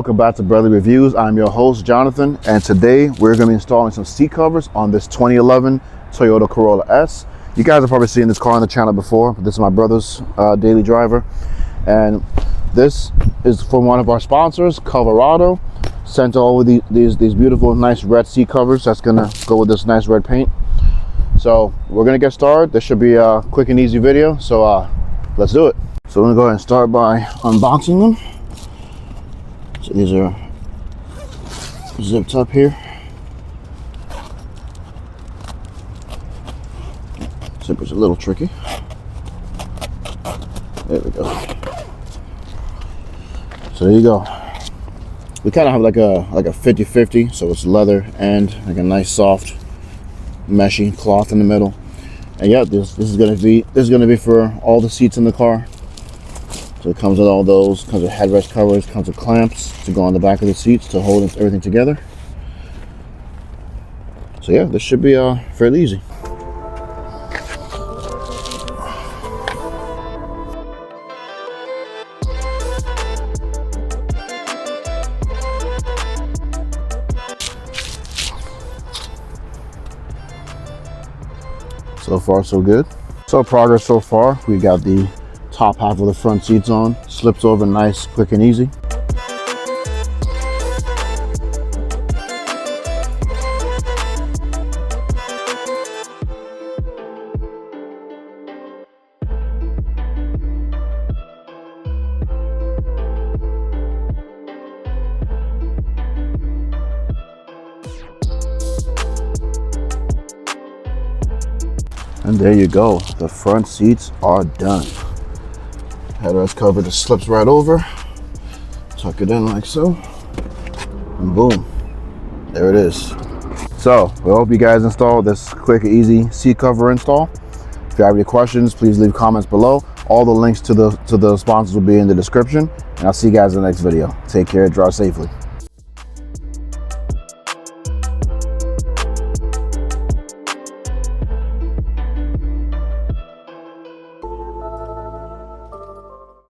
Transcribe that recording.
welcome back to Brotherly Reviews. I'm your host, Jonathan, and today we're going to be installing some seat covers on this 2011 Toyota Corolla S. You guys have probably seen this car on the channel before, but this is my brother's daily driver, and this is from one of our sponsors, Coverado. Sent over these beautiful, nice red seat covers that's going to go with this nice red paint. So we're going to get started. This should be a quick and easy video, so let's do it. So I'm going to go ahead and start by unboxing them. So these are zipped up here. Zipper's a little tricky. There we go. So there you go. We kind of have like a 50-50, so it's leather and like a nice soft meshy cloth in the middle. And yeah, this is gonna be for all the seats in the car. So it comes with all those, comes with headrest covers, comes with clamps to go on the back of the seats to hold everything together. So yeah, this should be fairly easy. So far so good. So progress so far, we got the top half of the front seats on, slips over nice, quick and easy. And there you go, the front seats are done. Headrest cover just slips right over, tuck it in like so, and boom, there it is. So we hope you guys installed this quick and easy seat cover install. If you have any questions, please leave comments below. All the links to the sponsors will be in the description, and I'll see you guys in the next video. Take care, drive safely.